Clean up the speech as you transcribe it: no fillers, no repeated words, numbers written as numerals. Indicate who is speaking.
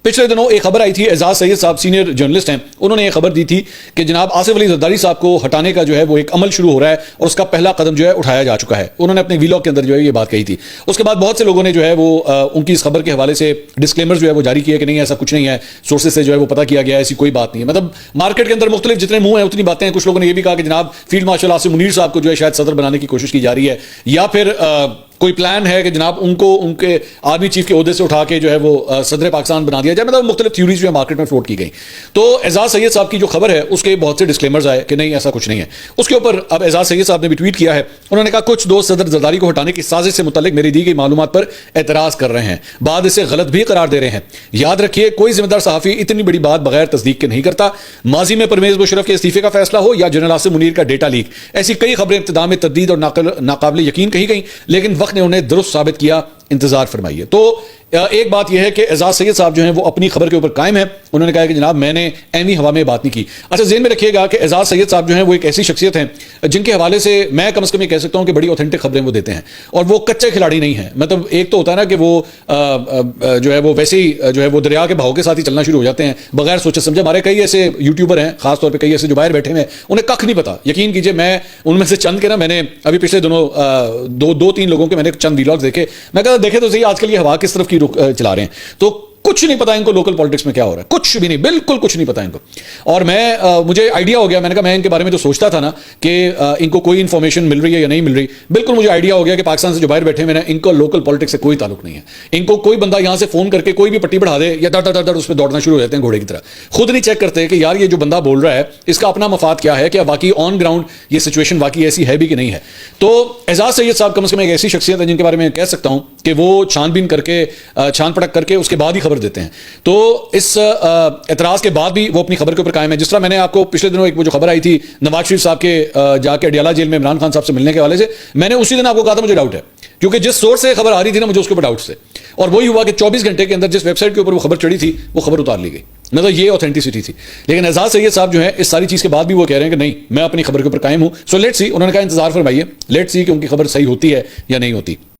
Speaker 1: پچھلے دنوں ایک خبر آئی تھی، اعزاز سید صاحب سینئر جرنلسٹ ہیں، انہوں نے یہ خبر دی تھی کہ جناب آصف علی زرداری صاحب کو ہٹانے کا جو ہے وہ ایک عمل شروع ہو رہا ہے اور اس کا پہلا قدم جو ہے اٹھایا جا چکا ہے. انہوں نے اپنے ویلاگ کے اندر جو ہے یہ بات کہی تھی. اس کے بعد بہت سے لوگوں نے جو ہے وہ ان کی اس خبر کے حوالے سے ڈسکلیمر جو ہے وہ جاری کیا کہ نہیں ایسا کچھ نہیں ہے، سورسز سے جو ہے وہ پتہ کیا گیا ہے، ایسی کوئی بات نہیں ہے. مطلب مارکیٹ کے اندر مختلف جتنے منہ ہیں اتنی باتیں ہیں. کچھ لوگوں نے یہ بھی کہا کہ جناب فیلڈ مارشل آصف منیر صاحب کو جو ہے شاید صدر بنانے کی کوشش کی جا رہی ہے، یا پھر کوئی پلان ہے کہ جناب ان کو ان کے آرمی چیف کے عہدے سے اٹھا کے جو ہے وہ صدر پاکستان بنا دیا جائے. مطلب مختلف تھیوریز جو ہے مارکیٹ میں فلوٹ کی گئی. تو اعزاز سید صاحب کی جو خبر ہے اس کے بہت سے ڈسکلیمرز آئے کہ نہیں ایسا کچھ نہیں ہے. اس کے اوپر اب اعزاز سید صاحب نے بھی ٹویٹ کیا ہے. انہوں نے کہا کچھ دوست صدر زرداری کو ہٹانے کی سازش سے متعلق میری دی گئی معلومات پر اعتراض کر رہے ہیں، بعد اسے غلط بھی قرار دے رہے ہیں. یاد رکھیے کوئی ذمہ دار صحافی اتنی بڑی بات بغیر تصدیق کے نہیں کرتا. ماضی میں پرویز مشرف کے استعفے کا فیصلہ ہو یا جنرل آصف منیر کا ڈیٹا لیک، ایسی کئی خبریں ابتدا میں تردید اور ناقابل یقین کہی گئیں، لیکن وقت نے انہیں درست ثابت کیا. انتظار فرمائیے. تو ایک بات یہ ہے کہ اعزاز سید صاحب جو ہیں وہ اپنی خبر کے اوپر قائم ہیں. انہوں نے کہا کہ جناب میں نے ایویں ہوا میں بات نہیں کی. اچھا ذہن میں رکھیے گا کہ اعزاز سید صاحب جو ہیں وہ ایک ایسی شخصیت ہیں جن کے حوالے سے میں کم از کم یہ کہہ سکتا ہوں کہ بڑی اوتھینٹک خبریں وہ دیتے ہیں اور وہ کچے کھلاڑی نہیں ہیں. مطلب ایک تو ہوتا ہے نا کہ وہ جو ہے وہ ویسے ہی جو ہے وہ دریا کے بہاؤ کے ساتھ ہی چلنا شروع ہو جاتے ہیں بغیر سوچے سمجھے. ہمارے کئی ایسے یوٹیوبر ہیں خاص طور پہ کئی ایسے جو باہر بیٹھے ہوئے ہیں انہیں کخ نہیں پتا. یقین کیجیے میں ان میں سے چند کے نا میں نے ابھی پچھلے دنوں دو تین لوگوں کے میں نے چند ویلاگز دیکھے. میں کہا دیکھے تو صحیح آج کل یہ ہوا کس طرف کی چلا رہے ہیں. تو کچھ نہیں پتا ان کو لوکل پالیٹکس میں کیا ہو رہا ہے، کچھ بھی نہیں، بالکل کچھ نہیں پتا ان کو. اور میں مجھے آئیڈیا ہو گیا، میں نے کہا میں ان کے بارے میں تو سوچتا تھا نا کہ ان کو کوئی انفارمیشن مل رہی ہے یا نہیں مل رہی. بالکل مجھے آئیڈیا ہو گیا کہ پاکستان سے جو باہر بیٹھے ہوئے ہیں ان کو لوکل پالیٹکس سے کوئی تعلق نہیں ہے. ان کو کوئی بندہ یہاں سے فون کر کے کوئی بھی پٹی بڑھا دے یا در اس پہ دوڑنا شروع ہو جاتے ہیں گھوڑے کی طرح. خود نہیں چیک کرتے کہ یار یہ جو بندہ بول رہا ہے اس کا اپنا مفاد کیا ہے، کیا واقعی آن گراؤنڈ یہ سچویشن واقعی ایسی ہے بھی کہ نہیں ہے. تو اعزاز سید صاحب کم از کم ایک ایسی شخصیت ہے جن کے بارے میں کہہ سکتا ہوں کہ وہ چھان بین کر کے چھان پڑک کر کے اس کے بعد ہی خبر دیتے ہیں. تو اس اعتراض کے بعد بھی وہ اپنی خبر کے اوپر قائم ہے. جس طرح میں نے آپ کو پچھلے دنوں ایک وہ جو خبر آئی تھی نواز شریف صاحب کے جا کے اڈیالہ جیل میں عمران خان صاحب سے ملنے کے حوالے سے، میں نے اسی دن آپ کو کہا تھا مجھے ڈاؤٹ ہے کیونکہ جس سورس سے خبر آ رہی تھی نا مجھے اس کے اوپر ڈاؤٹس تھے. اور وہی ہوا کہ 24 گھنٹے کے اندر جس ویب سائٹ کے اوپر وہ خبر چڑھی تھی وہ خبر اتار لی گئی. مطلب یہ اوتھینٹسٹی تھی. لیکن اعزاز سید صاحب جو ہے اس ساری چیز کے بعد بھی وہ کہہ رہے ہیں کہ نہیں میں اپنی خبر کے اوپر قائم ہوں. So let's see. انہوں نے کہا انتظار فرمائیے، لیٹس سی کہ ان کی خبر صحیح ہوتی ہے یا نہیں ہوتی.